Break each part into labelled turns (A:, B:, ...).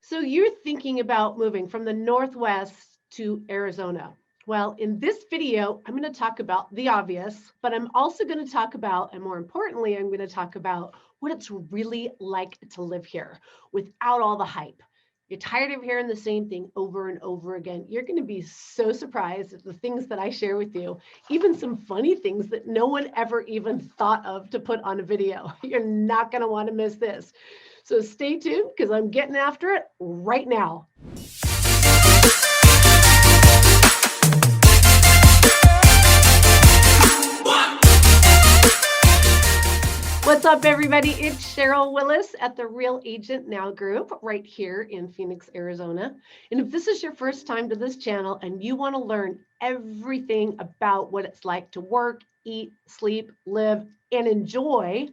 A: So you're thinking about moving from the Northwest to Arizona. Well, in this video, I'm going to talk about the obvious, but I'm also going to talk about, and more importantly, I'm going to talk about what it's really like to live here without all the hype. You're tired of hearing the same thing over and over again. You're going to be so surprised at the things that I share with you, even some funny things that no one ever even thought of to put on a video. You're not going to want to miss this. So stay tuned because I'm getting after it right now. What's up, everybody? It's Sheryl Willis at the Real Agent Now group right here in Phoenix, Arizona. And if this is your first time to this channel and you want to learn everything about what it's like to work, eat, sleep, live, and enjoy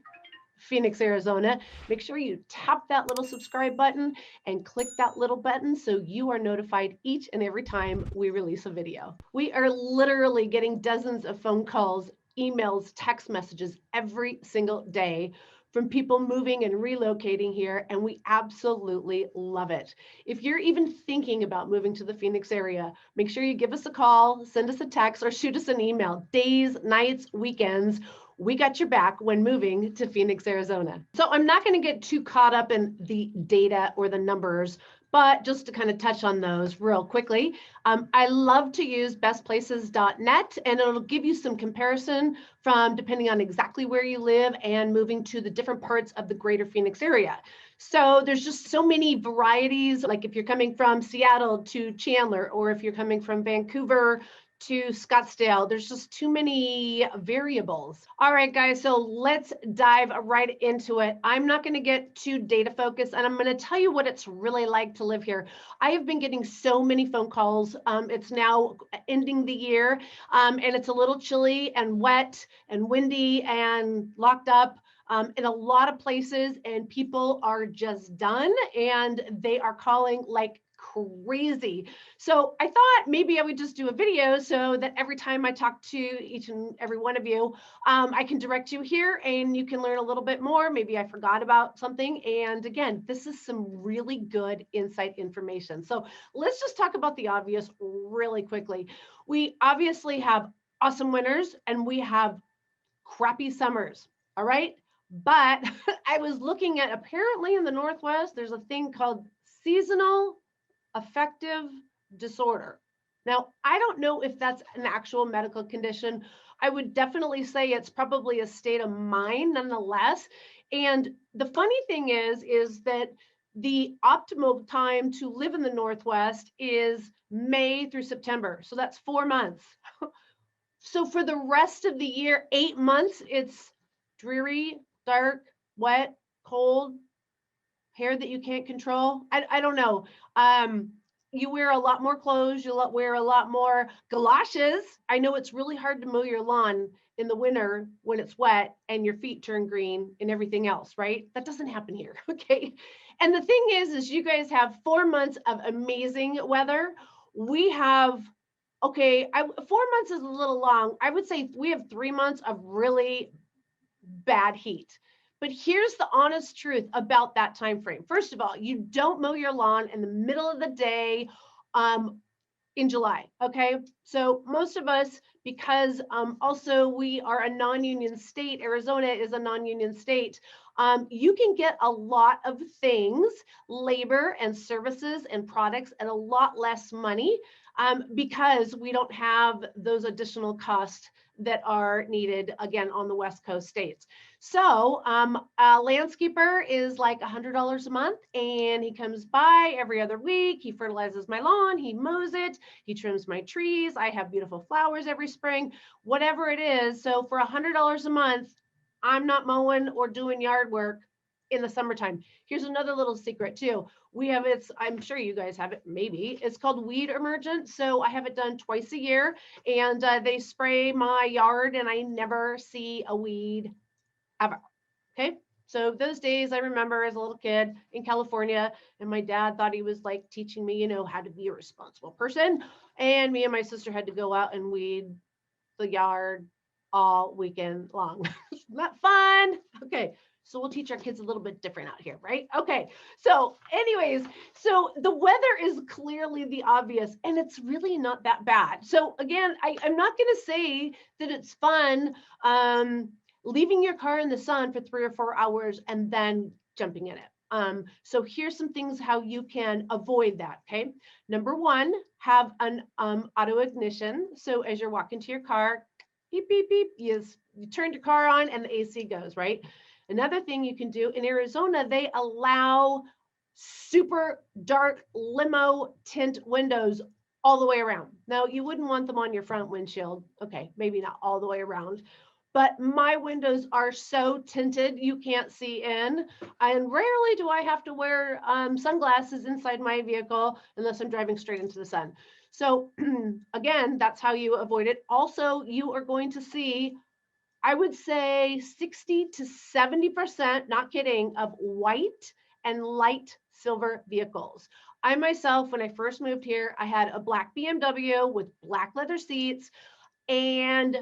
A: Phoenix, Arizona, make sure you tap that little subscribe button and click that little button so you are notified each and every time we release a video. We are literally getting dozens of phone calls, emails, text messages every single day from people moving and relocating here, and we absolutely love it. If you're even thinking about moving to the Phoenix area, make sure you give us a call, send us a text, or shoot us an email. Days, nights, weekends, we got your back when moving to Phoenix, Arizona. So I'm not going to get too caught up in the data or the numbers, but just to kind of touch on those real quickly, I love to use bestplaces.net, and it'll give you some comparison from depending on exactly where you live and moving to the different parts of the greater Phoenix area. So there's just so many varieties, like if you're coming from Seattle to Chandler, or if you're coming from Vancouver to Scottsdale, there's just too many variables. All right, guys, so let's dive right into it. I'm not going to get too data focused, and I'm going to tell you what it's really like to live here. I have been getting so many phone calls. It's now ending the year, and it's a little chilly and wet and windy and locked up in a lot of places, and people are just done, and they are calling like crazy. So I thought maybe I would just do a video so that every time I talk to each and every one of you, I can direct you here and you can learn a little bit more. Maybe I forgot about something. And again, this is some really good insight information. So let's just talk about the obvious really quickly. We obviously have awesome winters and we have crappy summers. All right. But I was looking at, apparently in the Northwest, there's a thing called seasonal affective disorder. Now, I don't know if that's an actual medical condition. I would definitely say it's probably a state of mind nonetheless. And the funny thing is that the optimal time to live in the Northwest is May through September. So that's 4 months. So for the rest of the year, 8 months, it's dreary, dark, wet, cold, hair that you can't control. I don't know. You wear a lot more clothes. You wear a lot more galoshes. I know it's really hard to mow your lawn in the winter when it's wet and your feet turn green and everything else, right? That doesn't happen here, okay? And the thing is you guys have 4 months of amazing weather. We have, okay, 4 months is a little long. I would say we have 3 months of really bad heat. But here's the honest truth about that time frame. First of all, you don't mow your lawn in the middle of the day in July, okay? So most of us, because also we are a non-union state, Arizona is a non-union state, you can get a lot of things, labor and services and products at a lot less money because we don't have those additional costs that are needed, again, on the West Coast states. So a landscaper is like $100 a month, and he comes by every other week. He fertilizes my lawn, he mows it, he trims my trees. I have beautiful flowers every spring, whatever it is. So for $100 a month, I'm not mowing or doing yard work in the summertime. Here's another little secret too. We have I'm sure you guys have it, maybe. It's called weed emergent. So I have it done twice a year, and they spray my yard and I never see a weed ever. Okay. So those days I remember as a little kid in California, and my dad thought he was like teaching me, how to be a responsible person. And me and my sister had to go out and weed the yard all weekend long. Not fun. Okay. So we'll teach our kids a little bit different out here, right? Okay. So anyways, so the weather is clearly the obvious, and it's really not that bad. So again, I'm not going to say that it's fun leaving your car in the sun for 3 or 4 hours and then jumping in it. So here's some things how you can avoid that, okay? Number one, have an auto ignition. So as you're walking to your car, beep, beep, beep, you turn your car on and the AC goes, right? Another thing you can do in Arizona, they allow super dark limo tint windows all the way around. Now, you wouldn't want them on your front windshield. Okay, maybe not all the way around, but my windows are so tinted you can't see in. And rarely do I have to wear sunglasses inside my vehicle unless I'm driving straight into the sun. So again, that's how you avoid it. Also, you are going to see, I would say 60 to 70%, not kidding, of white and light silver vehicles. I myself, when I first moved here, I had a black BMW with black leather seats. And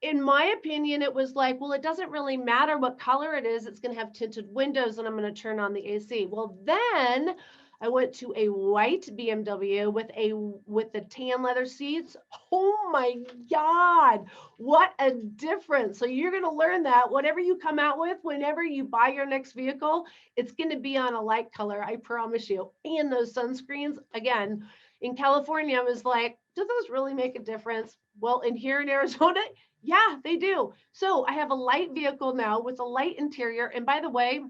A: in my opinion, it was like, well, it doesn't really matter what color it is. It's going to have tinted windows and I'm going to turn on the AC. Well, then I went to a white BMW with the tan leather seats. Oh my God, what a difference. So you're going to learn that whatever you come out with, whenever you buy your next vehicle, it's going to be on a light color, I promise you. And those sunscreens, again, in California, I was like, do those really make a difference? Well, in here in Arizona, yeah, they do. So I have a light vehicle now with a light interior. And by the way,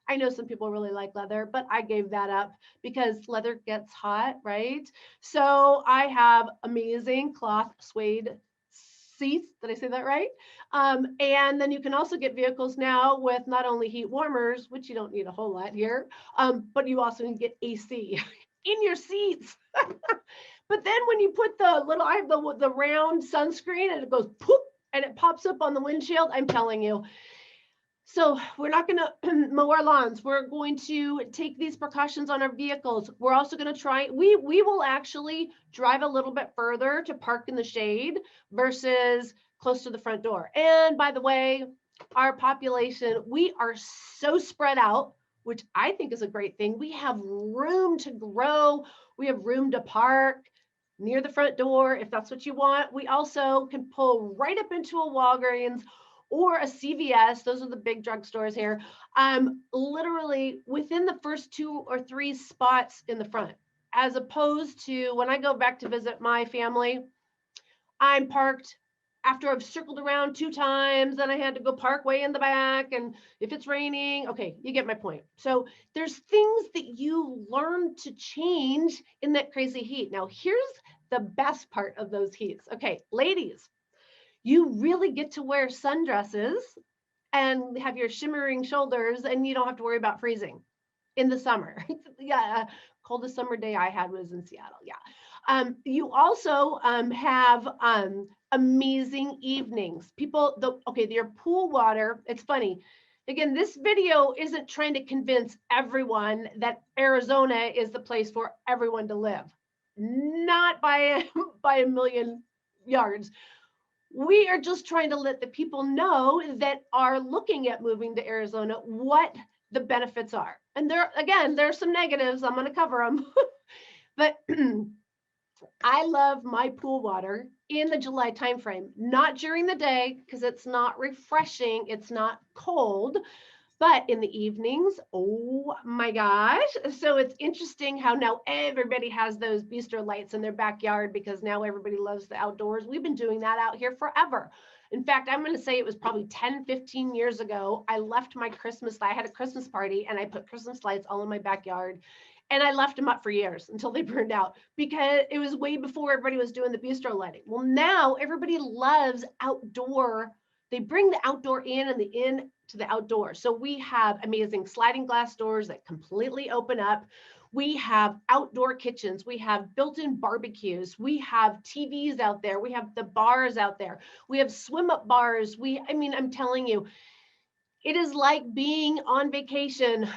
A: I know some people really like leather, but I gave that up because leather gets hot, right? So I have amazing cloth suede seats. Did I say that right? And then you can also get vehicles now with not only heat warmers, which you don't need a whole lot here, but you also can get AC in your seats. But then when you put the little, I have the round sunscreen and it goes poof and it pops up on the windshield, I'm telling you. So we're not going to mow our lawns. We're going to take these precautions on our vehicles. We're also going to try, we will actually drive a little bit further to park in the shade versus close to the front door. And by the way, our population, we are so spread out, which I think is a great thing. We have room to grow. We have room to park near the front door if that's what you want. We also can pull right up into a Walgreens or a CVS. Those are the big drugstores here. Literally within the first 2 or 3 spots in the front, as opposed to when I go back to visit my family, I'm parked after I've circled around 2 times, then I had to go park way in the back. And if it's raining, okay, you get my point. So there's things that you learn to change in that crazy heat. Now, here's the best part of those heats. Okay, ladies, you really get to wear sundresses and have your shimmering shoulders and you don't have to worry about freezing in the summer. Yeah, coldest summer day I had was in Seattle. Yeah. You also have amazing evenings. People, your pool water, it's funny. Again, this video isn't trying to convince everyone that Arizona is the place for everyone to live. Not by a million yards. We are just trying to let the people know that are looking at moving to Arizona what the benefits are. And there's some negatives. I'm going to cover them. But I love my pool water in the July timeframe, not during the day because it's not refreshing. It's not cold. But in the evenings, oh my gosh. So it's interesting how now everybody has those bistro lights in their backyard because now everybody loves the outdoors. We've been doing that out here forever. In fact, I'm going to say it was probably 10, 15 years ago. I left my I had a Christmas party and I put Christmas lights all in my backyard. And I left them up for years until they burned out because it was way before everybody was doing the bistro lighting. Well, now everybody loves outdoor. They bring the outdoor in and the in to the outdoor. So we have amazing sliding glass doors that completely open up. We have outdoor kitchens. We have built-in barbecues. We have TVs out there. We have the bars out there. We have swim up bars. I'm telling you, it is like being on vacation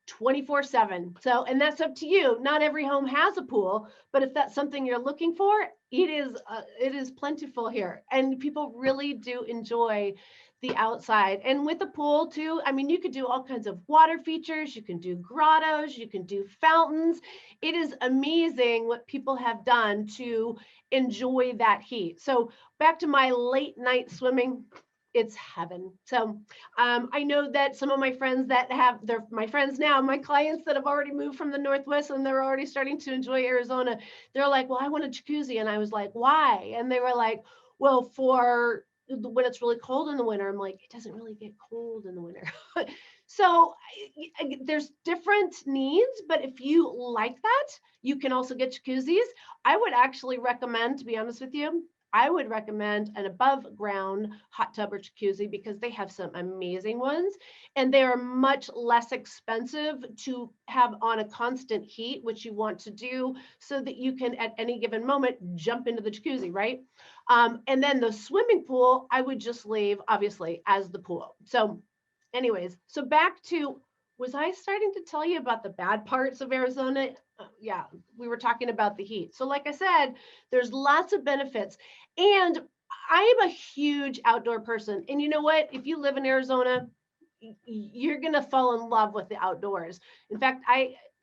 A: 24/7. So, and that's up to you. Not every home has a pool, but if that's something you're looking for, it is plentiful here. And people really do enjoy the outside. And with the pool too, I mean, you could do all kinds of water features, you can do grottos, you can do fountains. It is amazing what people have done to enjoy that heat. So back to my late night swimming, it's heaven. So I know that some of my friends that they're my friends now, my clients that have already moved from the Northwest and they're already starting to enjoy Arizona, they're like, well, I want a jacuzzi. And I was like, why? And they were like, well, for when it's really cold in the winter. I'm like, it doesn't really get cold in the winter. So there's different needs, but if you like that, you can also get jacuzzis. I would actually recommend, to be honest with you, I would recommend an above ground hot tub or jacuzzi because they have some amazing ones and they are much less expensive to have on a constant heat, which you want to do so that you can at any given moment jump into the jacuzzi, right? And then the swimming pool, I would just leave obviously as the pool. So anyways, so back to, was I starting to tell you about the bad parts of Arizona? Yeah, we were talking about the heat. So like I said, there's lots of benefits. And I am a huge outdoor person. And you know what? If you live in Arizona, you're going to fall in love with the outdoors. In fact,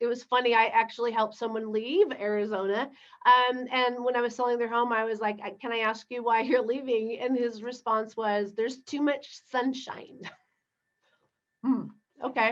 A: it was funny. I actually helped someone leave Arizona. And when I was selling their home, I was like, can I ask you why you're leaving? And his response was, there's too much sunshine. Okay.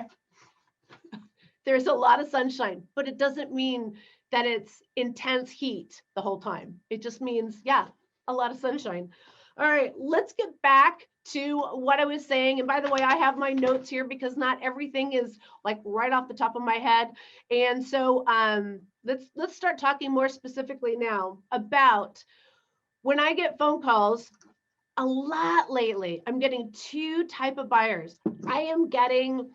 A: There's a lot of sunshine, but it doesn't mean that it's intense heat the whole time. It just means, yeah, a lot of sunshine. All right, let's get back to what I was saying. And by the way, I have my notes here because not everything is like right off the top of my head. And so let's start talking more specifically now about when I get phone calls. A lot lately, I'm getting two type of buyers. I am getting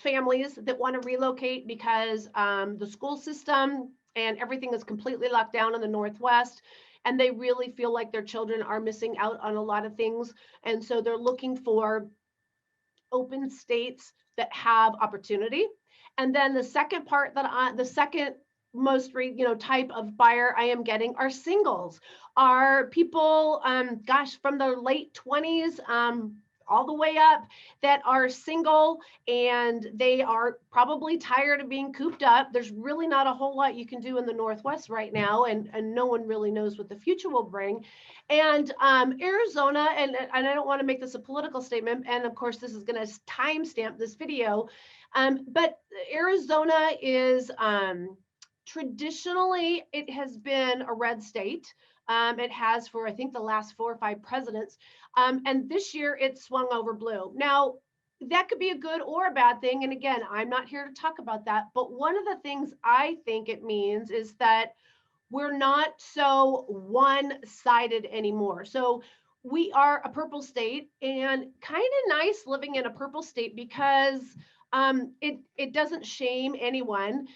A: families that want to relocate because the school system and everything is completely locked down in the Northwest. And they really feel like their children are missing out on a lot of things. And so they're looking for open states that have opportunity. And then the second part the second most type of buyer I am getting are singles, are people, gosh, from their late 20s, all the way up, that are single and they are probably tired of being cooped up. There's really not a whole lot you can do in the Northwest right now, and no one really knows what the future will bring. And Arizona, and I don't want to make this a political statement, and of course this is going to timestamp this video, but Arizona is traditionally, it has been a red state. It has for, I think, the last 4 or 5 presidents. And this year it swung over blue. Now, that could be a good or a bad thing. And again, I'm not here to talk about that. But one of the things I think it means is that we're not so one-sided anymore. So we are a purple state, and kind of nice living in a purple state because it doesn't shame anyone.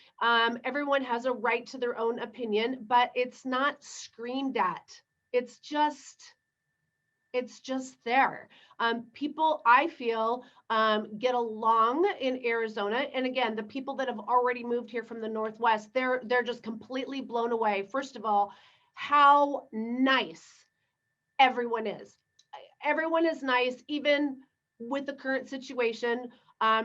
A: Everyone has a right to their own opinion, but it's not screamed at. It's just there. People, I feel, get along in Arizona. And again, the people that have already moved here from the Northwest, they're just completely blown away. First of all, how nice everyone is. Everyone is nice, even with the current situation.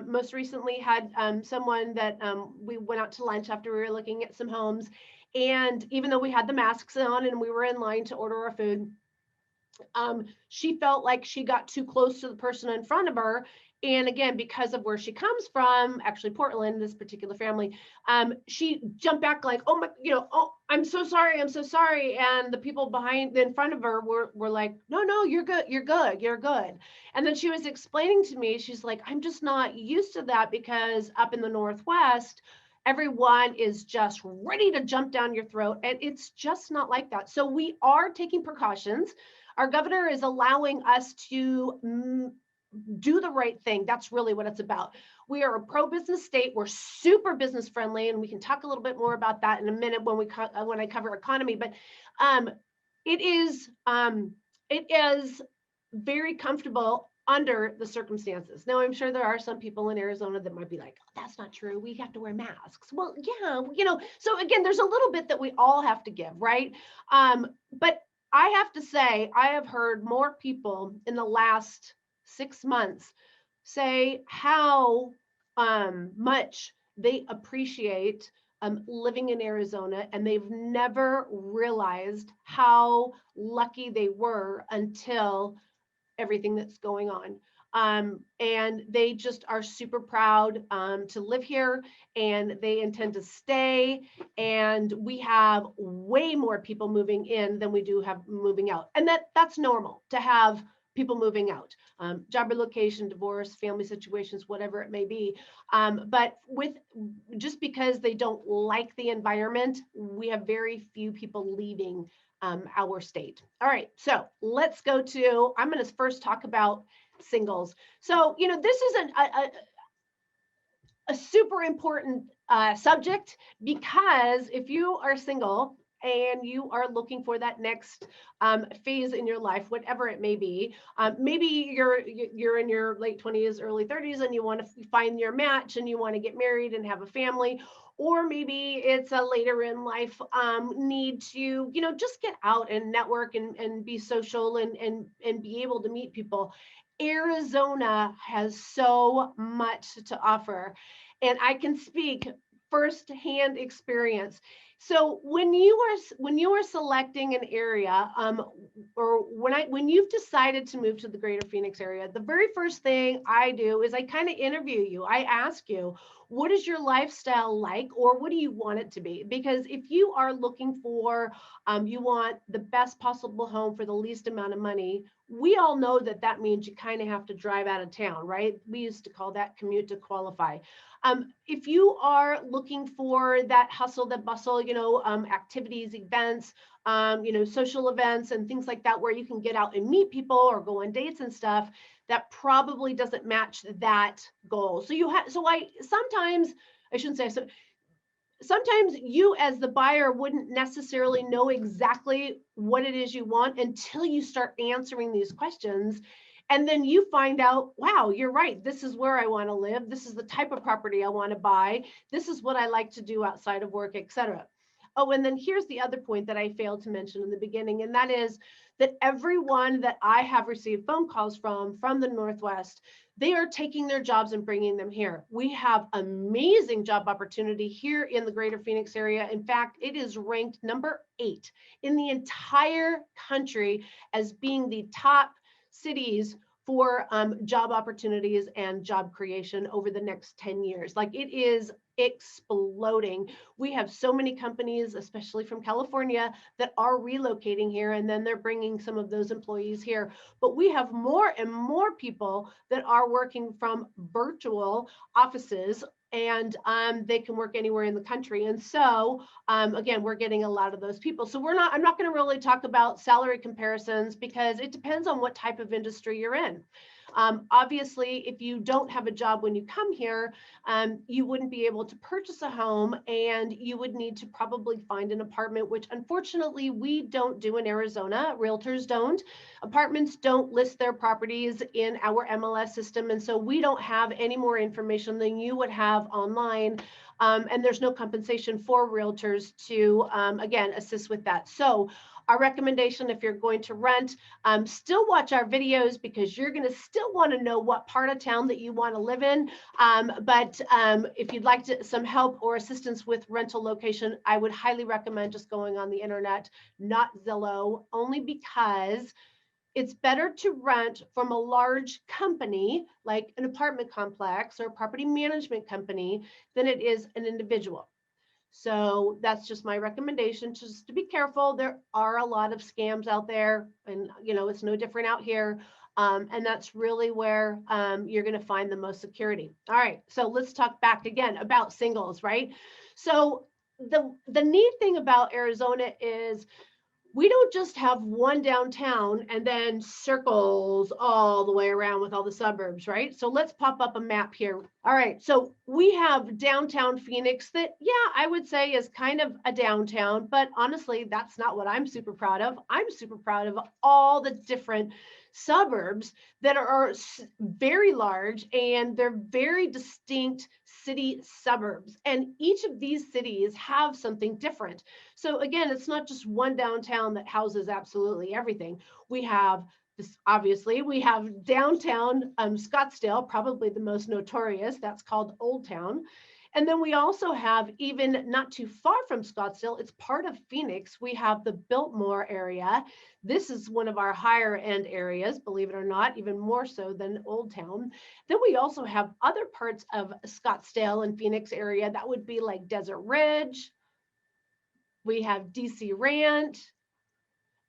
A: Most recently had someone that we went out to lunch after we were looking at some homes. And even though we had the masks on and we were in line to order our food, she felt like she got too close to the person in front of her. And again, because of where she comes from, actually Portland, this particular family, she jumped back like, oh my, oh, I'm so sorry. And the people in front of her were like, no, you're good. And then she was explaining to me, she's like, I'm just not used to that because up in the Northwest, everyone is just ready to jump down your throat. And it's just not like that. So we are taking precautions. Our governor is allowing us to do the right thing. That's really what it's about. We are a pro-business state. We're super business friendly, and we can talk a little bit more about that in a minute when I cover economy. But it is very comfortable under the circumstances. Now, I'm sure there are some people in Arizona that might be like, oh, that's not true. We have to wear masks. Well, yeah, so again, there's a little bit that we all have to give, right? But I have to say, I have heard more people in the last 6 months say how much they appreciate living in Arizona, and they've never realized how lucky they were until everything that's going on. And they just are super proud to live here, and they intend to stay. And we have way more people moving in than we do have moving out. And that's normal to have people moving out, job relocation, divorce, family situations, whatever it may be. But with just because they don't like the environment, we have very few people leaving our state. All right, so let's go to, I'm going to first talk about singles. So, this is a super important subject, because if you are single and you are looking for that next phase in your life, whatever it may be, maybe you're in your late 20s, early 30s, and you want to find your match and you want to get married and have a family. Or maybe it's a later in life need to, just get out and network and be social and be able to meet people. Arizona has so much to offer, and I can speak firsthand experience. So when you are selecting an area, or when you've decided to move to the greater Phoenix area, the very first thing I do is I kind of interview you. I ask you, what is your lifestyle like, or what do you want it to be? Because if you are looking for, you want the best possible home for the least amount of money, we all know that means you kind of have to drive out of town, right? We used to call that commute to qualify. If you are looking for that hustle, that bustle, activities, events, social events and things like that, where you can get out and meet people or go on dates and stuff, that probably doesn't match that goal. Sometimes you as the buyer wouldn't necessarily know exactly what it is you want until you start answering these questions. And then you find out, wow, you're right. This is where I want to live. This is the type of property I want to buy. This is what I like to do outside of work, etc. Oh, and then here's the other point that I failed to mention in the beginning, and that is that everyone that I have received phone calls from the Northwest, they are taking their jobs and bringing them here. We have amazing job opportunity here in the greater Phoenix area. In fact, it is ranked number 8 in the entire country as being the top cities for job opportunities and job creation over the next 10 years. Like, it is exploding. We have so many companies, especially from California, that are relocating here, and then they're bringing some of those employees here. But we have more and more people that are working from virtual offices, and they can work anywhere in the country. And so again, we're getting a lot of those people. So I'm not going to really talk about salary comparisons, because it depends on what type of industry you're in. Obviously, if you don't have a job when you come here, you wouldn't be able to purchase a home, and you would need to probably find an apartment, which unfortunately we don't do in Arizona. Realtors don't. Apartments don't list their properties in our MLS system, and so we don't have any more information than you would have online. And there's no compensation for realtors to, again, assist with that. So our recommendation, if you're going to rent, still watch our videos, because you're going to still want to know what part of town that you want to live in. But if you'd like some help or assistance with rental location, I would highly recommend just going on the internet, not Zillow, only because it's better to rent from a large company like an apartment complex or a property management company than it is an individual. So that's just my recommendation, just to be careful. There are a lot of scams out there, and it's no different out here. And that's really where you're going to find the most security. All right, so let's talk back again about singles, right? So the neat thing about Arizona is we don't just have one downtown and then circles all the way around with all the suburbs, right? So let's pop up a map here. All right, so we have downtown Phoenix that, yeah, I would say is kind of a downtown, but honestly, that's not what I'm super proud of. I'm super proud of all the different suburbs that are very large, and they're very distinct city suburbs. And each of these cities have something different. So again, it's not just one downtown that houses absolutely everything. We have This, obviously, we have downtown Scottsdale, probably the most notorious. That's called Old Town. And then we also have, even not too far from Scottsdale, it's part of Phoenix. We have the Biltmore area. This is one of our higher end areas, believe it or not, even more so than Old Town. Then we also have other parts of Scottsdale and Phoenix area that would be like Desert Ridge. We have DC Ranch.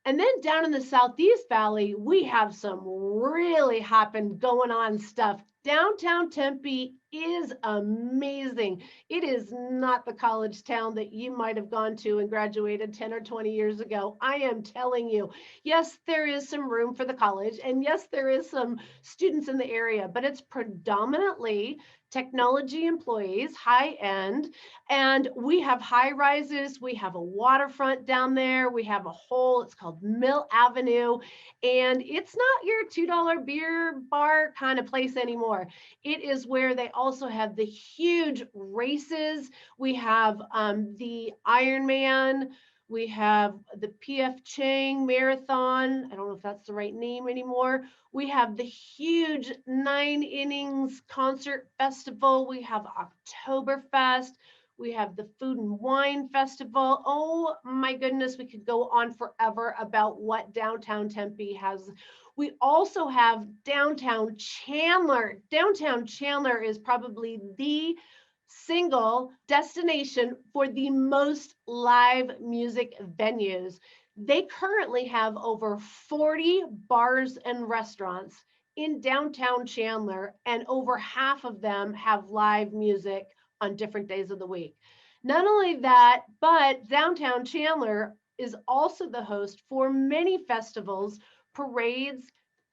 A: And then down in the Southeast Valley, we have some really hopping going on stuff. Downtown Tempe is amazing. It is not the college town that you might have gone to and graduated 10 or 20 years ago. I am telling you, yes, there is some room for the college, and yes, there is some students in the area, but it's predominantly technology employees, high end, and we have high rises. We have a waterfront down there. We have a whole, it's called Mill Avenue, and it's not your $2 beer bar kind of place anymore. It is where they also have the huge races. We have the Ironman. We have the PF Chang Marathon. I don't know if that's the right name anymore. We have the huge 9 innings concert festival. We have Oktoberfest. We have the Food and Wine Festival. Oh my goodness, we could go on forever about what downtown Tempe has. We also have downtown Chandler. Downtown Chandler is probably the single destination for the most live music venues. They currently have over 40 bars and restaurants in downtown Chandler, and over half of them have live music on different days of the week. Not only that, but downtown Chandler is also the host for many festivals, parades,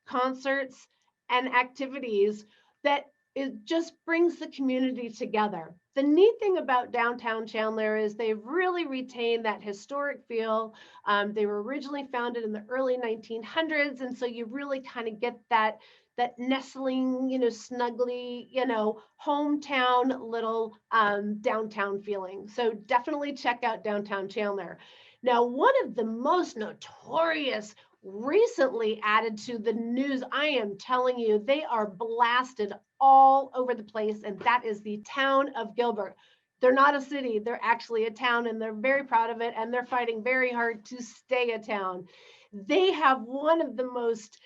A: concerts, and activities that it just brings the community together. The neat thing about downtown Chandler is they've really retained that historic feel. They were originally founded in the early 1900s, and so you really kind of get that nestling, snuggly, hometown little downtown feeling. So definitely check out downtown Chandler. Now, one of the most notorious recently added to the news, I am telling you, they are blasted all over the place, and that is the town of Gilbert. They're not a city, they're actually a town, and they're very proud of it, and they're fighting very hard to stay a town. They have one of the most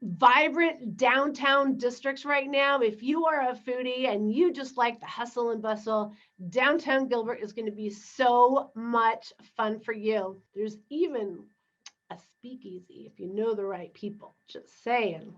A: vibrant downtown districts right now. If you are a foodie and you just like the hustle and bustle, downtown Gilbert is going to be so much fun for you. There's even a speakeasy if you know the right people, just saying.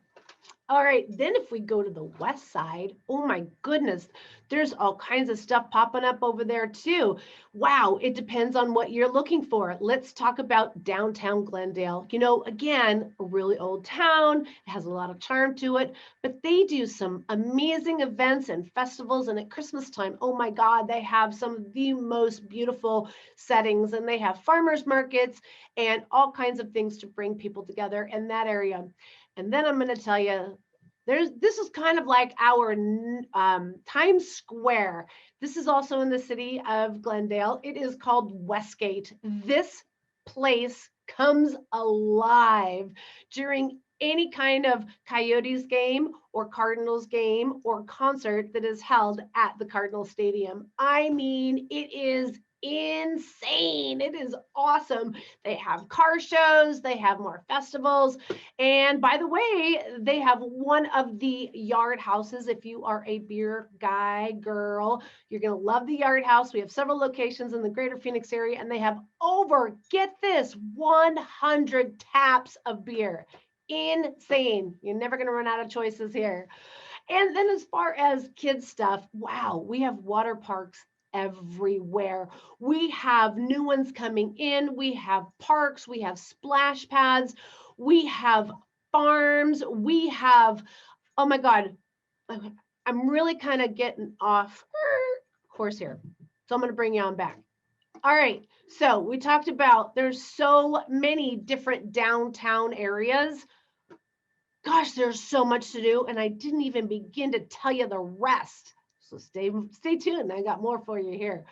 A: All right, then if we go to the west side, oh my goodness, there's all kinds of stuff popping up over there too. Wow, it depends on what you're looking for. Let's talk about downtown Glendale. Again, a really old town, it has a lot of charm to it, but they do some amazing events and festivals, and at Christmas time, oh my God, they have some of the most beautiful settings, and they have farmers markets and all kinds of things to bring people together in that area. And then I'm going to tell you, this is kind of like our Times Square. This is also in the city of Glendale. It is called Westgate. This place comes alive during any kind of Coyotes game or Cardinals game or concert that is held at the Cardinal Stadium. I mean, it is insane. It is awesome. They have car shows, they have more festivals, and by the way, they have one of the yard houses. If you are a beer guy, girl, you're going to love the yard house. We have several locations in the greater Phoenix area, and they have over, get this, 100 taps of beer. Insane. You're never going to run out of choices here. And then as far as kids stuff, wow, we have water parks everywhere. We have new ones coming in. We have parks. We have splash pads. We have farms. We have, oh my God, I'm really kind of getting off course here. So I'm going to bring you on back. All right. So we talked about there's so many different downtown areas. Gosh, there's so much to do, and I didn't even begin to tell you the rest. So stay tuned. I got more for you here.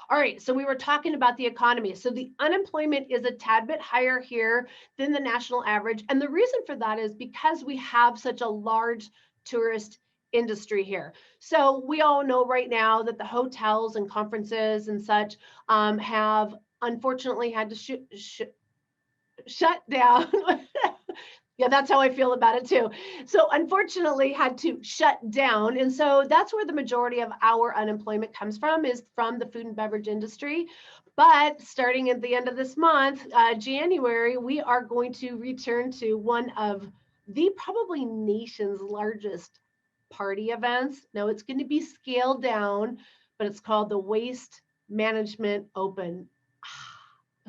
A: All right, so we were talking about the economy. So the unemployment is a tad bit higher here than the national average. And the reason for that is because we have such a large tourist industry here. So we all know right now that the hotels and conferences and such have unfortunately had to shut down. Yeah, that's how I feel about it too. So unfortunately had to shut down. And so that's where the majority of our unemployment comes from, is from the food and beverage industry. But starting at the end of this month, January, we are going to return to one of the probably nation's largest party events. Now it's going to be scaled down, but it's called the Waste Management Open.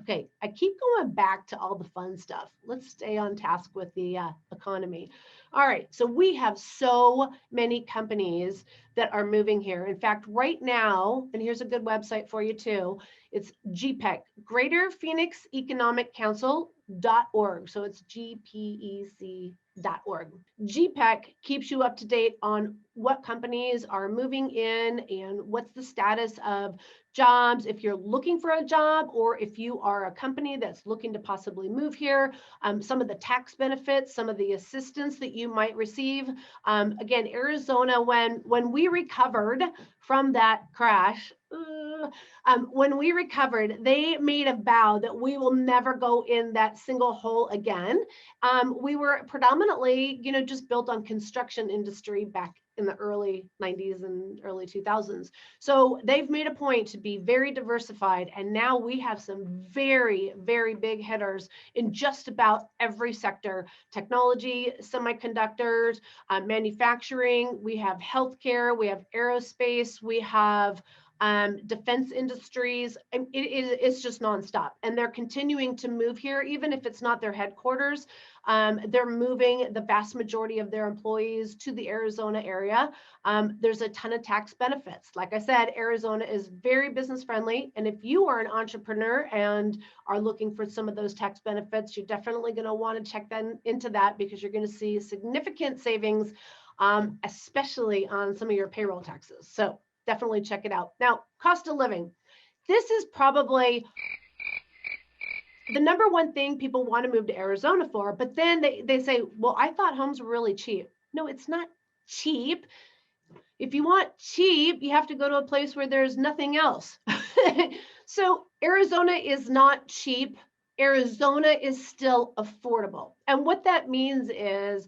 A: Okay, I keep going back to all the fun stuff. Let's stay on task with the economy. All right, so we have so many companies that are moving here. In fact, right now, and here's a good website for you too, it's GPEC, Greater Phoenix Economic Council.org. So it's GPEC.org. GPEC keeps you up to date on what companies are moving in and what's the status of jobs, if you're looking for a job, or if you are a company that's looking to possibly move here, some of the tax benefits, some of the assistance that you might receive. Again, Arizona, when we recovered from that crash, when we recovered, they made a vow that we will never go in that single hole again. We were predominantly, just built on construction industry back in the early 90s and early 2000s. So they've made a point to be very diversified. And now we have some very, very big hitters in just about every sector: technology, semiconductors, manufacturing, we have healthcare, we have aerospace, we have defense industries. It's just nonstop. And they're continuing to move here, even if it's not their headquarters. They're moving the vast majority of their employees to the Arizona area. There's a ton of tax benefits. Like I said, Arizona is very business friendly. And if you are an entrepreneur and are looking for some of those tax benefits, you're definitely going to want to check into that, because you're going to see significant savings, especially on some of your payroll taxes. So definitely check it out. Now, cost of living. This is probably the number one thing people want to move to Arizona for, but then they say, well, I thought homes were really cheap. No, it's not cheap. If you want cheap, you have to go to a place where there's nothing else. So Arizona is not cheap. Arizona is still affordable. And what that means is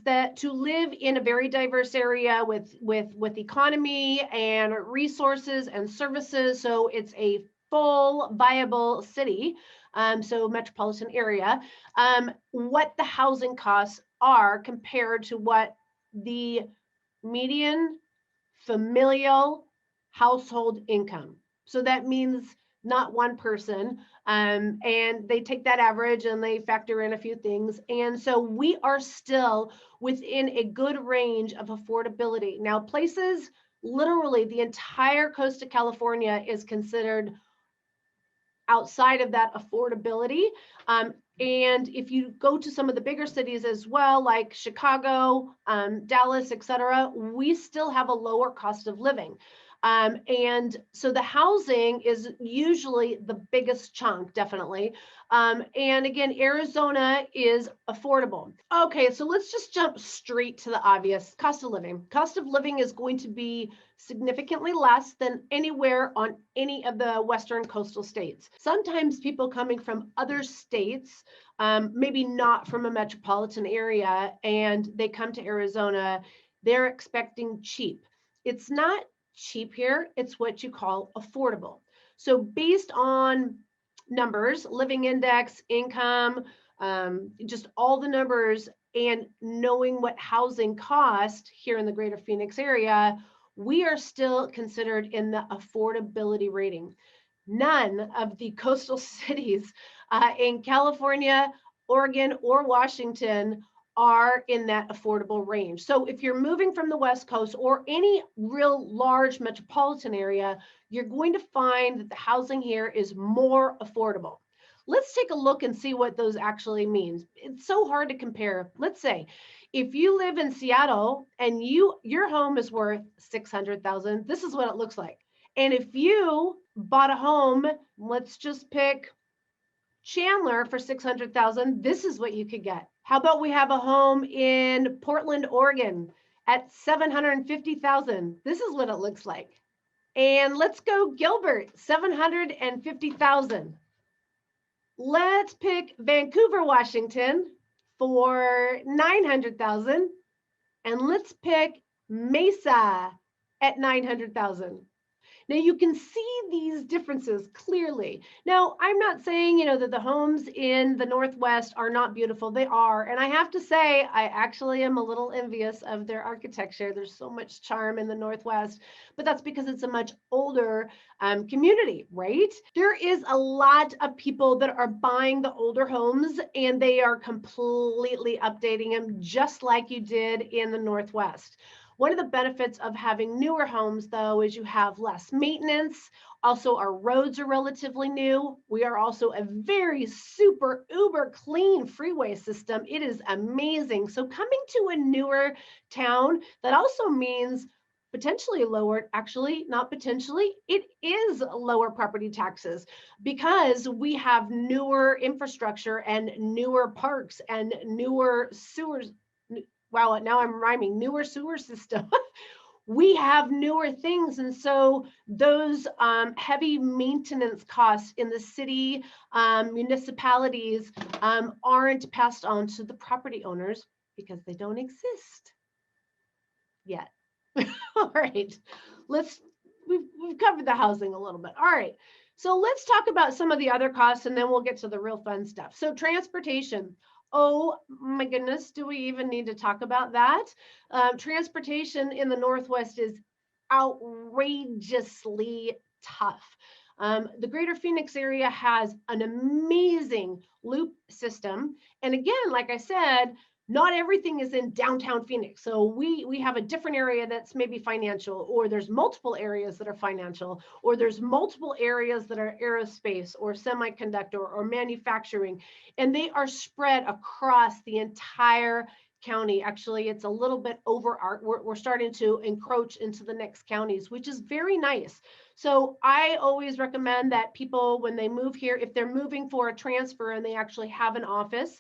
A: that to live in a very diverse area with economy and resources and services, so it's a full viable city, so metropolitan area, what the housing costs are compared to what the median familial household income. So that means not one person, and they take that average and they factor in a few things. And so we are still within a good range of affordability. Now, places, literally the entire coast of California is considered outside of that affordability. And if you go to some of the bigger cities as well, like Chicago, Dallas, et cetera, we still have a lower cost of living. And so the housing is usually the biggest chunk, definitely. And again, Arizona is affordable. Okay, so let's just jump straight to the obvious: cost of living. Cost of living is going to be significantly less than anywhere on any of the Western coastal states. Sometimes people coming from other states, maybe not from a metropolitan area, and they come to Arizona, they're expecting cheap. It's not cheap here, it's what you call affordable. So based on numbers, living index, income, just all the numbers, and knowing what housing cost here in the greater Phoenix area, we are still considered in the affordability rating. None of the coastal cities in California, Oregon, or Washington are in that affordable range. So if you're moving from the West Coast or any real large metropolitan area, you're going to find that the housing here is more affordable. Let's take a look and see what those actually mean. It's so hard to compare. Let's say if you live in Seattle and your home is worth $600,000, this is what it looks like. And if you bought a home, let's just pick Chandler for 600,000, this is what you could get. How about we have a home in Portland, Oregon at 750,000? This is what it looks like. And let's go Gilbert, 750,000. Let's pick Vancouver, Washington for 900,000. And let's pick Mesa at 900,000. Now you can see these differences clearly. Now, I'm not saying, that the homes in the Northwest are not beautiful. They are. And I have to say, I actually am a little envious of their architecture. There's so much charm in the Northwest, but that's because it's a much older community, right? There is a lot of people that are buying the older homes and they are completely updating them just like you did in the Northwest. One of the benefits of having newer homes, though, is you have less maintenance. Also, our roads are relatively new. We are also a very super uber clean freeway system. It is amazing. So coming to a newer town, that also means potentially lower, actually not potentially, it is lower property taxes because we have newer infrastructure and newer parks and newer sewers. Wow, now I'm rhyming, newer sewer system. We have newer things. And so those heavy maintenance costs in the city, municipalities aren't passed on to the property owners because they don't exist yet. All right, we've covered the housing a little bit. All right, so let's talk about some of the other costs and then we'll get to the real fun stuff. So transportation. Oh my goodness, do we even need to talk about that? Transportation in the Northwest is outrageously tough. The greater Phoenix area has an amazing loop system. And again, like I said, not everything is in downtown Phoenix. So we have a different area that's maybe financial, or there's multiple areas that are financial, or there's multiple areas that are aerospace or semiconductor or manufacturing, and they are spread across the entire county. Actually, it's a little bit over we're starting to encroach into the next counties, which is very nice. So I always recommend that people, when they move here, if they're moving for a transfer and they actually have an office,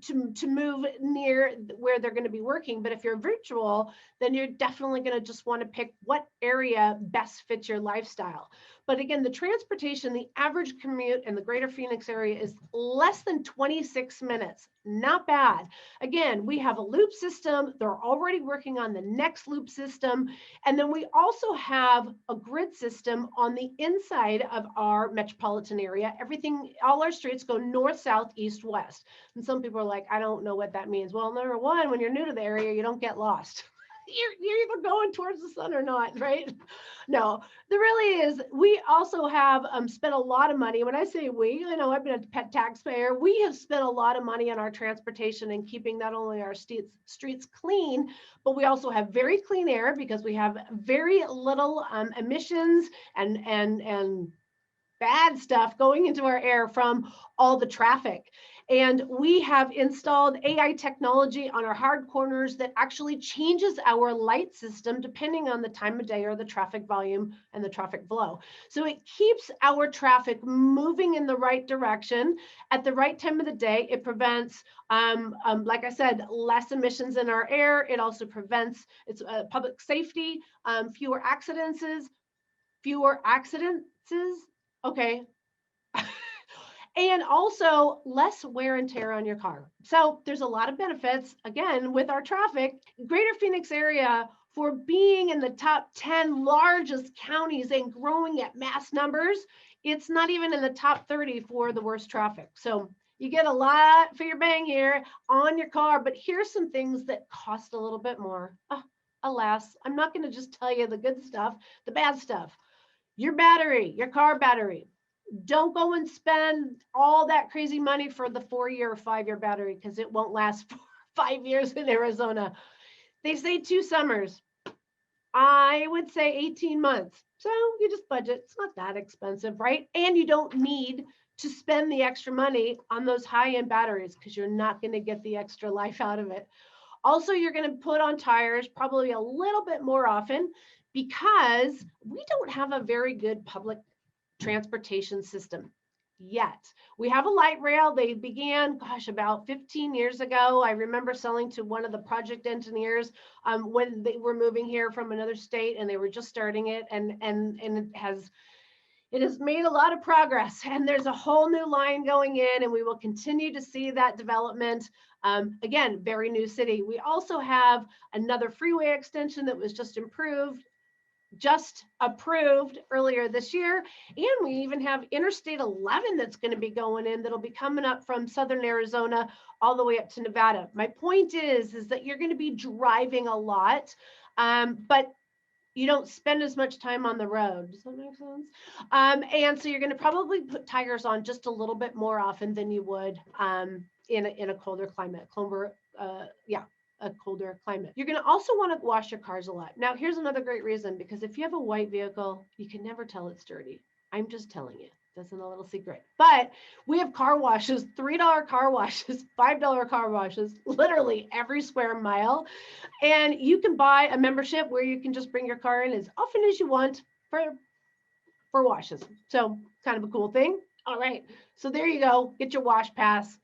A: to move near where they're going to be working. But if you're virtual, then you're definitely going to just want to pick what area best fits your lifestyle. But again, the transportation, the average commute in the greater Phoenix area is less than 26 minutes. Not bad. Again, we have a loop system. They're already working on the next loop system. And then we also have a grid system on the inside of our metropolitan area. Everything, all our streets go north, south, east, west. And some people are like, I don't know what that means. Well, number one, when you're new to the area, you don't get lost. You're either going towards the sun or not, right? No, there really is. We also have spent a lot of money. When I say we, I've been a pet taxpayer. We have spent a lot of money on our transportation and keeping not only our streets clean, but we also have very clean air because we have very little emissions and bad stuff going into our air from all the traffic. And we have installed AI technology on our hard corners that actually changes our light system depending on the time of day or the traffic volume and the traffic flow. So it keeps our traffic moving in the right direction at the right time of the day. It prevents, like I said, less emissions in our air. It also prevents public safety, fewer accidents. Okay. And also less wear and tear on your car. So there's a lot of benefits, again, with our traffic. Greater Phoenix area, for being in the top 10 largest counties and growing at mass numbers, it's not even in the top 30 for the worst traffic. So you get a lot for your bang here on your car, but here's some things that cost a little bit more. Alas, I'm not going to just tell you the good stuff, the bad stuff. Your battery, your car battery. Don't go and spend all that crazy money for the 4-year or 5-year battery because it won't last for 5 years in Arizona. They say 2 summers. I would say 18 months. So you just budget. It's not that expensive, right? And you don't need to spend the extra money on those high-end batteries because you're not going to get the extra life out of it. Also, you're going to put on tires probably a little bit more often because we don't have a very good public transportation system yet. We have a light rail. They began, gosh, about 15 years ago. I remember selling to one of the project engineers when they were moving here from another state, and they were just starting it, and it has made a lot of progress, and there's a whole new line going in, and we will continue to see that development. Again, very new city. We also have another freeway extension that was just approved earlier this year. And we even have Interstate 11 that's going to be going in, that'll be coming up from Southern Arizona all the way up to Nevada. My point is that you're going to be driving a lot, but you don't spend as much time on the road. Does that make sense? And so you're going to probably put tires on just a little bit more often than you would in a colder climate. A colder climate. You're going to also want to wash your cars a lot. Now, here's another great reason, because if you have a white vehicle, you can never tell it's dirty. I'm just telling you. That's not a little secret. But we have car washes, $3 car washes, $5 car washes, literally every square mile. And you can buy a membership where you can just bring your car in as often as you want for washes. So kind of a cool thing. All right. So there you go. Get your wash pass.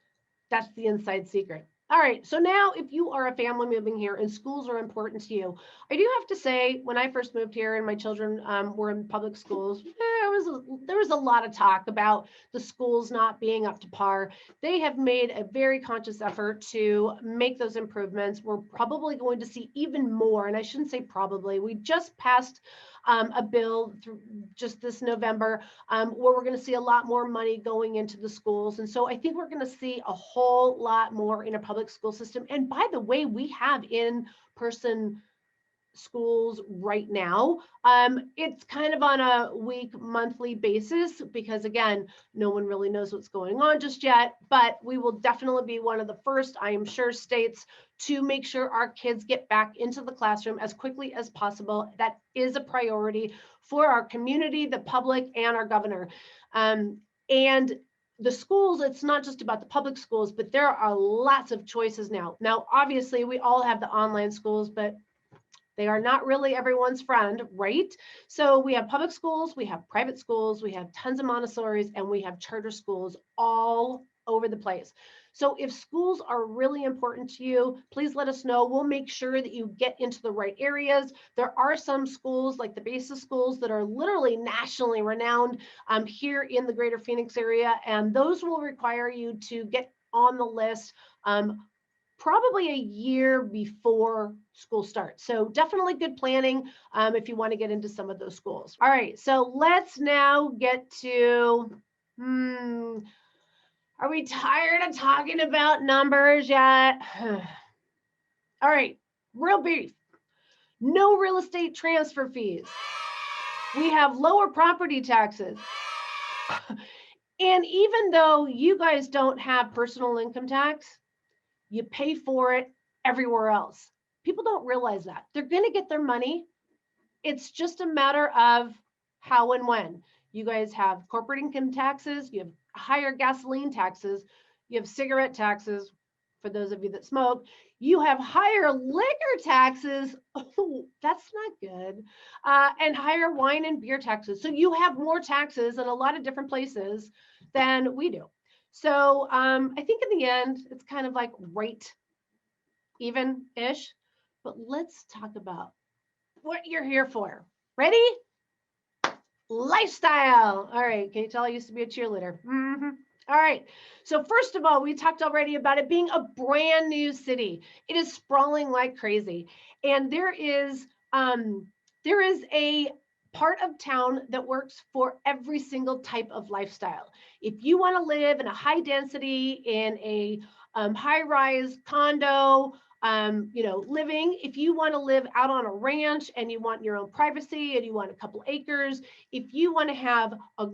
A: That's the inside secret. All right, so now if you are a family moving here and schools are important to you, I do have to say, when I first moved here and my children were in public schools, there was a lot of talk about the schools not being up to par. They have made a very conscious effort to make those improvements. We're probably going to see even more, and I shouldn't say probably, we just passed a bill through just this November where we're going to see a lot more money going into the schools. And so I think we're going to see a whole lot more in a public school system. And by the way, we have in-person schools right now. It's kind of on a monthly basis, because again, no one really knows what's going on just yet, but we will definitely be one of the first, I am sure, states to make sure our kids get back into the classroom as quickly as possible. That is a priority for our community, the public, and our governor. And the schools, it's not just about the public schools, but there are lots of choices now. Now, obviously, we all have the online schools, but they are not really everyone's friend, right? So we have public schools, we have private schools, we have tons of Montessori's, and we have charter schools all over the place. So if schools are really important to you, please let us know. We'll make sure that you get into the right areas. There are some schools, like the basis schools, that are literally nationally renowned here in the greater Phoenix area, and those will require you to get on the list probably a year before school starts. So definitely good planning if you want to get into some of those schools. All right, so let's now get to, are we tired of talking about numbers yet? All right, real brief. No real estate transfer fees. We have lower property taxes. And even though you guys don't have personal income tax, you pay for it everywhere else. People don't realize that. They're going to get their money. It's just a matter of how and when. You guys have corporate income taxes, you have higher gasoline taxes, you have cigarette taxes for those of you that smoke, you have higher liquor taxes. Oh, that's not good. And higher wine and beer taxes. So you have more taxes in a lot of different places than we do. So I think in the end, it's kind of like right even-ish, but let's talk about what you're here for. Ready? Lifestyle. All right, can you tell I used to be a cheerleader? All right, so first of all, we talked already about it being a brand new city. It is sprawling like crazy. And there is a part of town that works for every single type of lifestyle. If you want to live in a high density, in a high-rise condo, living, if you want to live out on a ranch and you want your own privacy and you want a couple acres, if you want to have a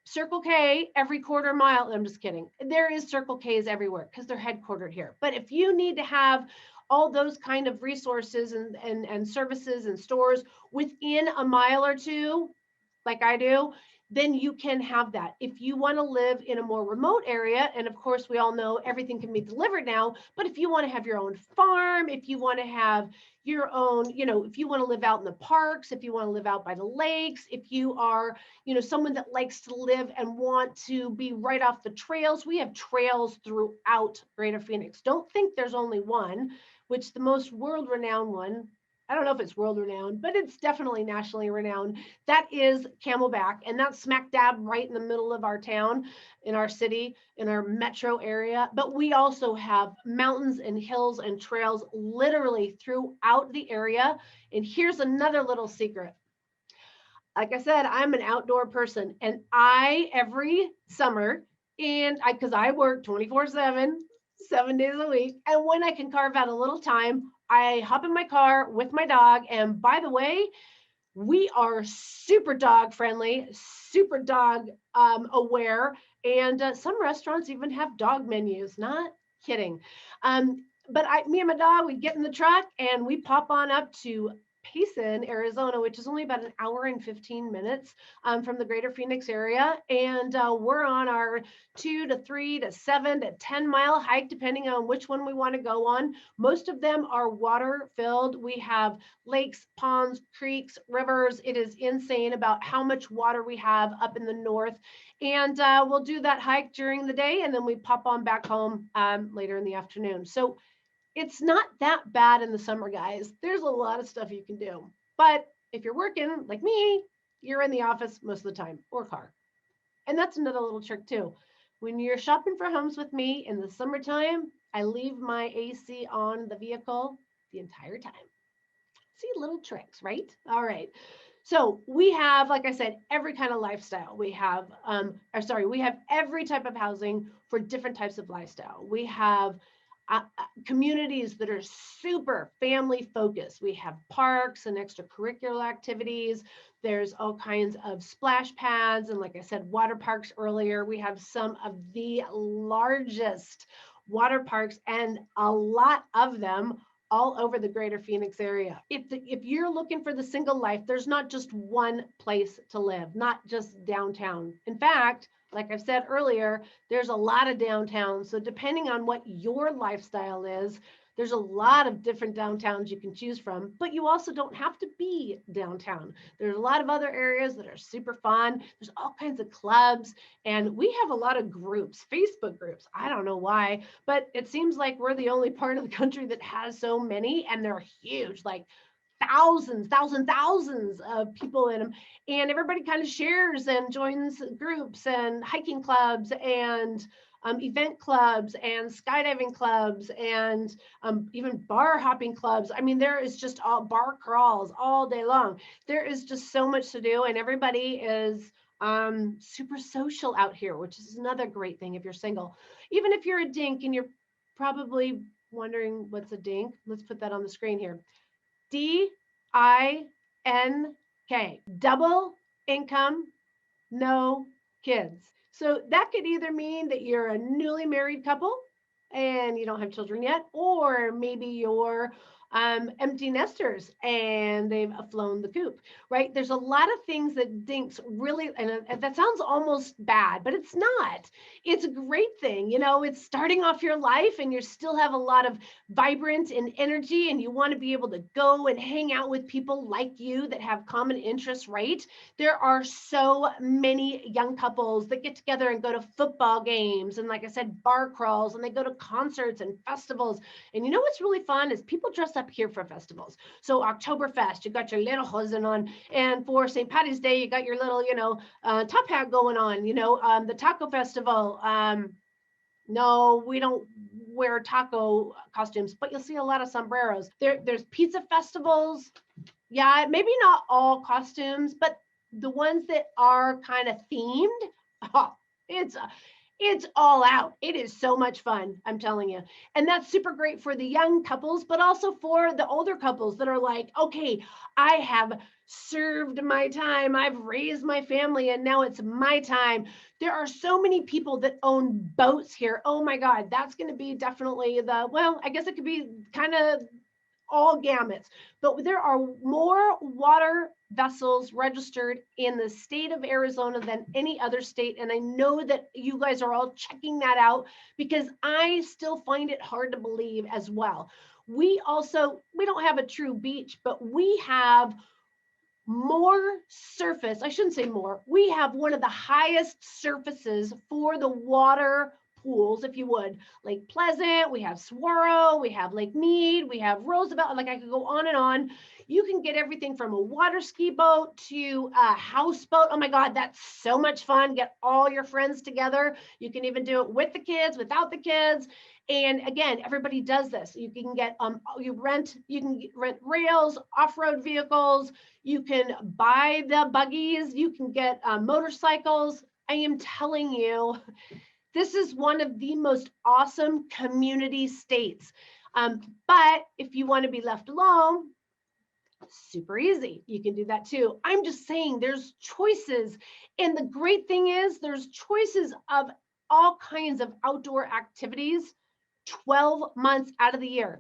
A: Circle K every quarter mile, I'm just kidding. There is Circle K's everywhere because they're headquartered here. But if you need to have all those kind of resources and services and stores within a mile or two, like I do, then you can have that. If you want to live in a more remote area, and of course, we all know everything can be delivered now, but if you want to have your own farm, if you want to have your own, if you want to live out in the parks, if you want to live out by the lakes, if you are, someone that likes to live and want to be right off the trails, we have trails throughout Greater Phoenix. Don't think there's only one, which the most world-renowned one, I don't know if it's world-renowned, but it's definitely nationally renowned. That is Camelback, and that's smack dab right in the middle of our town, in our city, in our metro area. But we also have mountains and hills and trails literally throughout the area. And here's another little secret. Like I said, I'm an outdoor person, and every summer, because I work 24/7, 7 days a week, and when I can carve out a little time, I hop in my car with my dog. And by the way, we are super dog friendly, super dog aware, and some restaurants even have dog menus. Not kidding. But me and my dog, we get in the truck and we pop on up to Payson, Arizona, which is only about an hour and 15 minutes from the Greater Phoenix area. And we're on our 2 to 3 to 7 to 10 mile hike, depending on which one we want to go on. Most of them are water filled. We have lakes, ponds, creeks, rivers. It is insane about how much water we have up in the north. And we'll do that hike during the day, and then we pop on back home later in the afternoon. So it's not that bad in the summer, guys. There's a lot of stuff you can do. But if you're working like me, you're in the office most of the time, or car. And that's another little trick too. When you're shopping for homes with me in the summertime, I leave my AC on the vehicle the entire time. See, little tricks, right? All right. So we have, like I said, every kind of lifestyle. We have, we have every type of housing for different types of lifestyle. We have communities that are super family focused. We have parks and extracurricular activities. There's all kinds of splash pads. And like I said, water parks earlier, we have some of the largest water parks, and a lot of them all over the Greater Phoenix area. If you're looking for the single life, there's not just one place to live, not just downtown. In fact, like I've said earlier, there's a lot of downtowns. So depending on what your lifestyle is, there's a lot of different downtowns you can choose from, but you also don't have to be downtown. There's a lot of other areas that are super fun. There's all kinds of clubs, and we have a lot of groups, Facebook groups. I don't know why, but it seems like we're the only part of the country that has so many, and they're huge, like thousands of people in them, and everybody kind of shares and joins groups and hiking clubs and event clubs and skydiving clubs and even bar hopping clubs. I mean, there is just all bar crawls all day long. There is just so much to do, and everybody is super social out here, which is another great thing if you're single. Even if you're a dink, and you're probably wondering what's a dink, let's put that on the screen here. DINK, double income, no kids. So that could either mean that you're a newly married couple and you don't have children yet, or maybe you're empty nesters and they've flown the coop, right? There's a lot of things that dinks really, and that sounds almost bad, but it's not. It's a great thing. It's starting off your life and you still have a lot of vibrant and energy, and you want to be able to go and hang out with people like you that have common interests, right? There are so many young couples that get together and go to football games, and like I said, bar crawls, and they go to concerts and festivals. And what's really fun is people dress up here for festivals. So Oktoberfest, you got your little hosen on, and for St. Patty's Day, you got your little, top hat going on. The taco festival. No, we don't wear taco costumes, but you'll see a lot of sombreros. There's pizza festivals. Yeah, maybe not all costumes, but the ones that are kind of themed, it's all out. It is so much fun, I'm telling you. And that's super great for the young couples, but also for the older couples that are like, okay, I have served my time. I've raised my family, and now it's my time. There are so many people that own boats here. Oh my God, that's going to be definitely I guess it could be kind of all gamuts, but there are more water vessels registered in the state of Arizona than any other state. And I know that you guys are all checking that out because I still find it hard to believe as well. We don't have a true beach, but we have more surface. I shouldn't say more. We have one of the highest surfaces for the water pools, if you would. Lake Pleasant, we have Saguaro, we have Lake Mead, we have Roosevelt. Like I could go on and on. You can get everything from a water ski boat to a houseboat. Oh my God, that's so much fun. Get all your friends together. You can even do it with the kids, without the kids. And again, everybody does this. You can get you can rent rails, off-road vehicles. You can buy the buggies. You can get motorcycles. I am telling you, this is one of the most awesome community states. But if you want to be left alone, super easy. You can do that too. I'm just saying there's choices. And the great thing is there's choices of all kinds of outdoor activities 12 months out of the year.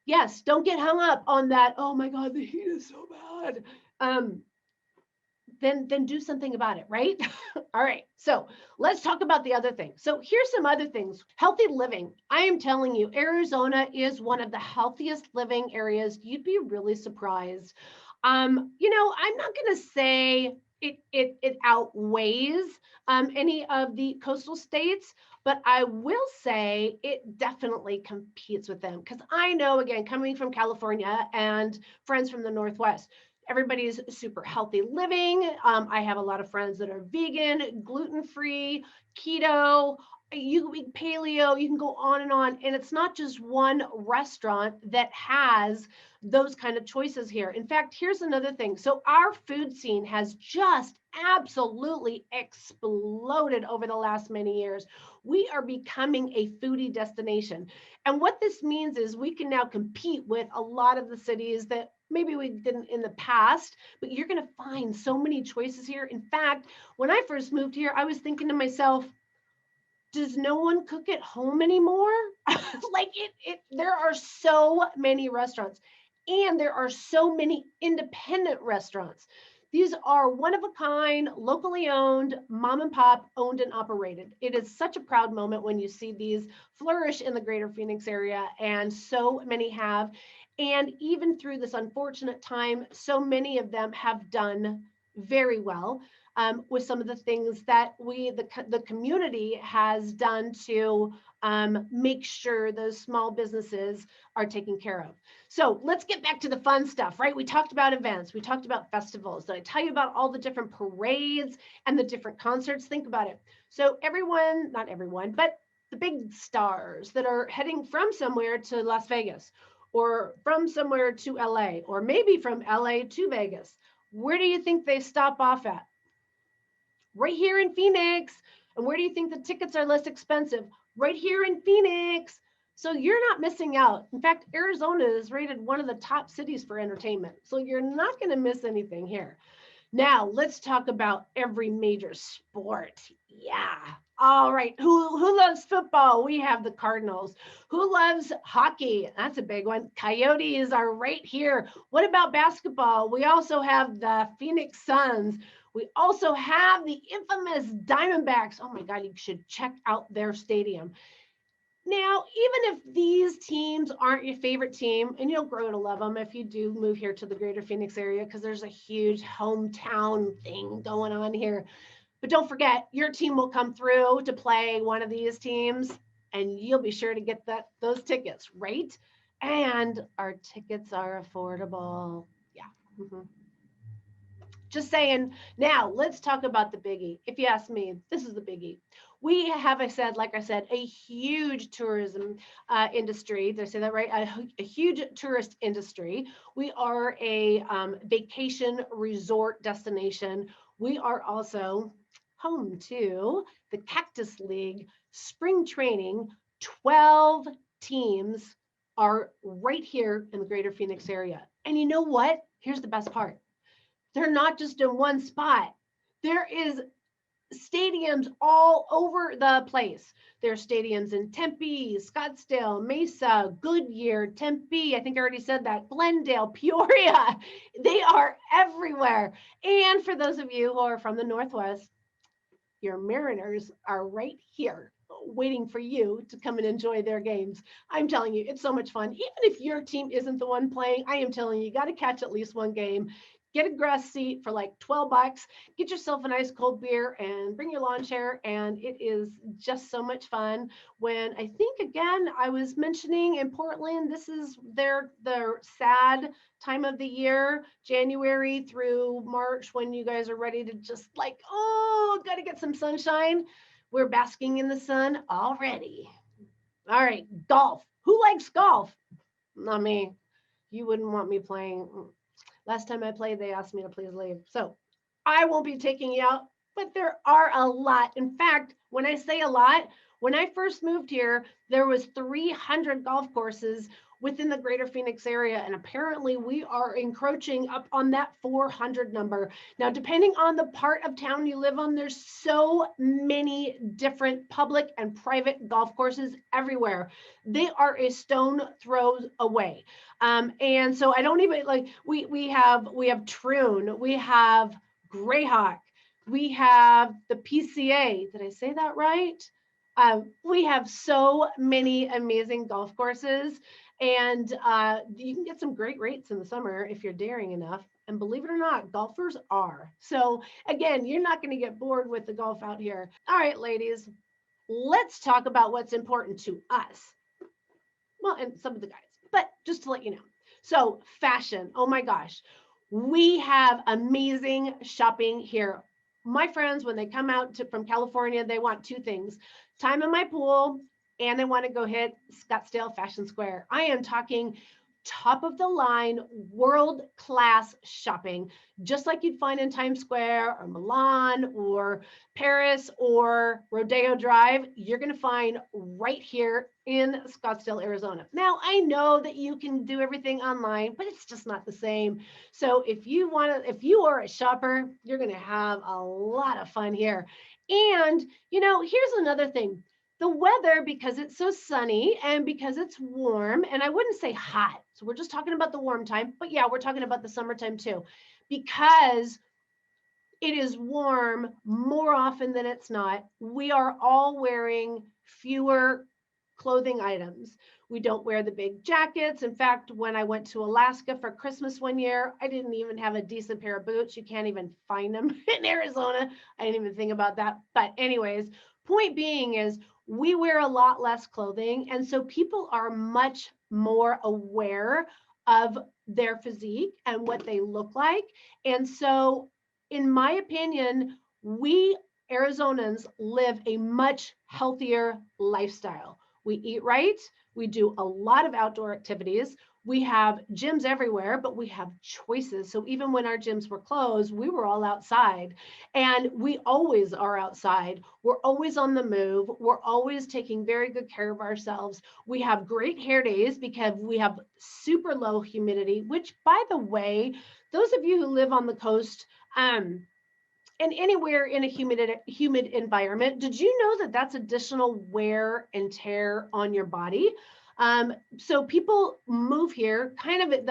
A: Yes, don't get hung up on that. Oh my God, the heat is so bad. Then do something about it, right? All right, so let's talk about the other thing. So here's some other things. Healthy living. I am telling you, Arizona is one of the healthiest living areas. You'd be really surprised. I'm not going to say it outweighs any of the coastal states, but I will say it definitely competes with them because I know, again, coming from California and friends from the Northwest, everybody's super healthy living. I have a lot of friends that are vegan, gluten-free, keto, you can eat paleo, you can go on. And it's not just one restaurant that has those kind of choices here. In fact, here's another thing. So our food scene has just absolutely exploded over the last many years. We are becoming a foodie destination. And what this means is we can now compete with a lot of the cities that maybe we didn't in the past, but you're going to find so many choices here. In fact, when I first moved here, I was thinking to myself, does no one cook at home anymore? There are so many restaurants and there are so many independent restaurants. These are one of a kind, locally owned, mom and pop owned and operated. It is such a proud moment when you see these flourish in the greater Phoenix area, and so many have. And even through this unfortunate time, so many of them have done very well with some of the things that the community has done to make sure those small businesses are taken care of. So let's get back to the fun stuff, right? We talked about events. We talked about festivals. Did I tell you about all the different parades and the different concerts? Think about it. So not everyone, but the big stars that are heading from somewhere to Las Vegas or from somewhere to LA, or maybe from LA to Vegas, where do you think they stop off at? Right here in Phoenix. And where do you think the tickets are less expensive? Right here in Phoenix. So you're not missing out. In fact, Arizona is rated one of the top cities for entertainment. So you're not going to miss anything here. Now, let's talk about every major sport. Yeah. All right. Who loves football? We have the Cardinals. Who loves hockey? That's a big one. Coyotes are right here. What about basketball? We also have the Phoenix Suns. We also have the infamous Diamondbacks. Oh my God, you should check out their stadium. Now, even if these teams aren't your favorite team, and you'll grow to love them if you do move here to the greater Phoenix area, because there's a huge hometown thing going on here. But don't forget, your team will come through to play one of these teams, and you'll be sure to get those tickets, right? And our tickets are affordable. Yeah. Mm-hmm. Just saying. Now, let's talk about the biggie. If you ask me, this is the biggie. We have, like I said, a huge tourism industry. Did I say that right? A huge tourist industry. We are a vacation resort destination. We are also home to the Cactus League spring training. 12 teams are right here in the greater Phoenix area. And you know what? Here's the best part. They're not just in one spot. There is stadiums all over the place. There are stadiums in Tempe, Scottsdale, Mesa, Goodyear, Tempe. I think I already said that. Glendale, Peoria. They are everywhere. And for those of you who are from the Northwest, your Mariners are right here waiting for you to come and enjoy their games. I'm telling you, it's so much fun. Even if your team isn't the one playing, I am telling you, you got to catch at least one game. Get a grass seat for like 12 bucks, get yourself a nice cold beer and bring your lawn chair. And it is just so much fun. When I think, again, I was mentioning in Portland, this is their sad time of the year, January through March, when you guys are ready to just like, oh, got to get some sunshine. We're basking in the sun already. All right, golf. Who likes golf? Not me. You wouldn't want me playing. Last time I played, they asked me to please leave. So I won't be taking you out, but there are a lot. In fact, when I say a lot, when I first moved here, there was 300 golf courses within the greater Phoenix area. And apparently we are encroaching up on that 400 number. Now, depending on the part of town you live on, there's so many different public and private golf courses everywhere. They are a stone throw away. And so I don't even like, we have Troon, we have Greyhawk, we have the PCA. Did I say that right? We have so many amazing golf courses, and you can get some great rates in the summer if you're daring enough. And believe it or not, golfers are. So again, you're not going to get bored with the golf out here. All right, ladies, let's talk about what's important to us. Well, and some of the guys, but just to let you know. So fashion, oh my gosh, we have amazing shopping here. My friends, when they come out from California, they want two things: time in my pool, and they want to go hit Scottsdale Fashion Square. I am talking top of the line, world class shopping, just like you'd find in Times Square or Milan or Paris or Rodeo Drive. You're going to find right here in Scottsdale, Arizona. Now, I know that you can do everything online, but it's just not the same. So if you are a shopper, you're going to have a lot of fun here. And, here's another thing. The weather, because it's so sunny and because it's warm, and I wouldn't say hot, so we're just talking about the warm time, but yeah, we're talking about the summertime too, because it is warm more often than it's not. We are all wearing fewer clothing items. We don't wear the big jackets. In fact, when I went to Alaska for Christmas one year, I didn't even have a decent pair of boots. You can't even find them in Arizona. I didn't even think about that. But anyways, point being is we wear a lot less clothing. And so people are much more aware of their physique and what they look like. And so, in my opinion, we Arizonans live a much healthier lifestyle. We eat right. We do a lot of outdoor activities. We have gyms everywhere, but we have choices. So even when our gyms were closed, we were all outside, and we always are outside. We're always on the move. We're always taking very good care of ourselves. We have great hair days because we have super low humidity, which, by the way, those of you who live on the coast, and anywhere in a humid environment, did you know that that's additional wear and tear on your body? So people move here. Kind of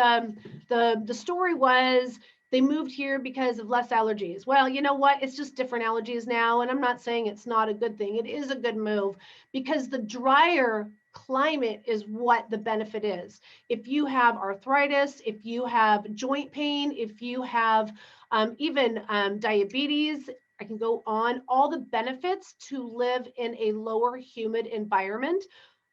A: the story was they moved here because of less allergies. Well, you know what? It's just different allergies now, and I'm not saying it's not a good thing. It is a good move because the drier climate is what the benefit is. If you have arthritis, if you have joint pain, if you have even diabetes, I can go on, all the benefits to live in a lower humid environment.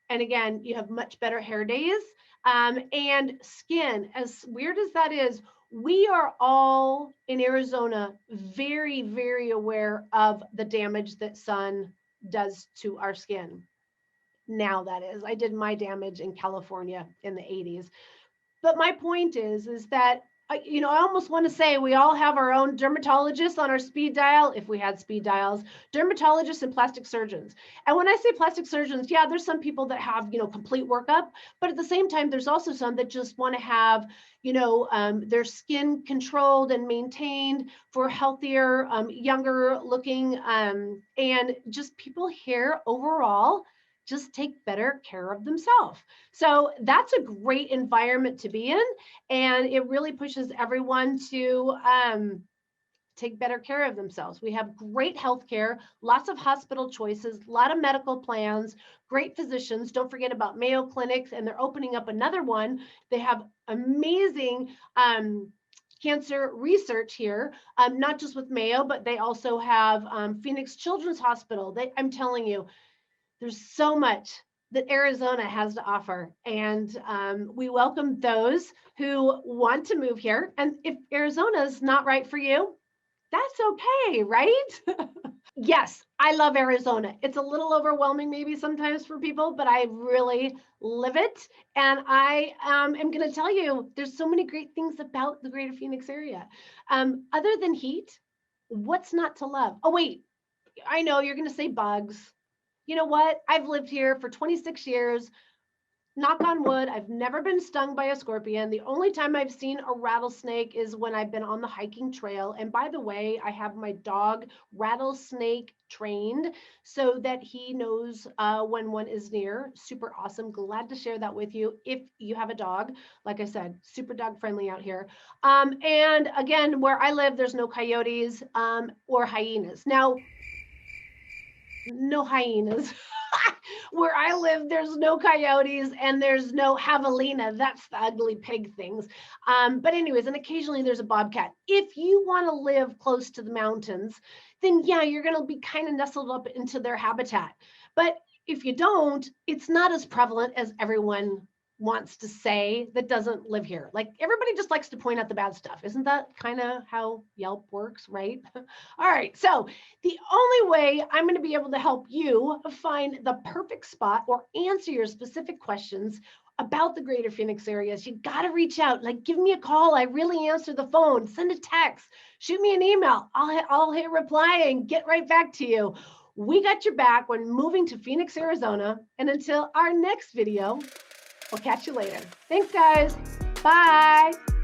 A: And again, you have much better hair days and skin. As weird as that is, we are all in Arizona very, very aware of the damage that sun does to our skin. Now, that is, I did my damage in California in the 80s. But my point is that I almost want to say we all have our own dermatologists on our speed dial, if we had speed dials, dermatologists and plastic surgeons. And when I say plastic surgeons, yeah, there's some people that have, complete workup, but at the same time, there's also some that just want to have, their skin controlled and maintained for healthier, younger looking, and just people here overall just take better care of themselves. So that's a great environment to be in. And it really pushes everyone to take better care of themselves. We have great healthcare, lots of hospital choices, a lot of medical plans, great physicians. Don't forget about Mayo Clinics, and they're opening up another one. They have amazing cancer research here, not just with Mayo, but they also have Phoenix Children's Hospital. I'm telling you, there's so much that Arizona has to offer. And we welcome those who want to move here. And if Arizona is not right for you, that's okay, right? Yes, I love Arizona. It's a little overwhelming maybe sometimes for people, but I really live it. And I am going to tell you, there's so many great things about the greater Phoenix area. Other than heat, what's not to love? Oh, wait, I know you're going to say bugs. You know what? I've lived here for 26 years. Knock on wood, I've never been stung by a scorpion. The only time I've seen a rattlesnake is when I've been on the hiking trail. And by the way, I have my dog rattlesnake trained so that he knows when one is near. Super awesome. Glad to share that with you if you have a dog. Like I said, super dog friendly out here. And again, where I live, there's no coyotes or hyenas. Now, no hyenas. Where I live, there's no coyotes and there's no javelina. That's the ugly pig things. But anyways, and occasionally there's a bobcat. If you want to live close to the mountains, then yeah, you're going to be kind of nestled up into their habitat. But if you don't, it's not as prevalent as everyone wants to say that doesn't live here. Like everybody just likes to point out the bad stuff. Isn't that kind of how Yelp works, right? All right, so the only way I'm going to be able to help you find the perfect spot or answer your specific questions about the greater Phoenix area is you got to reach out. Like give me a call. I really answer the phone. Send a text. Shoot me an email. I'll hit reply and get right back to you. We got your back when moving to Phoenix, Arizona. And until our next video, we'll catch you later. Thanks, guys. Bye.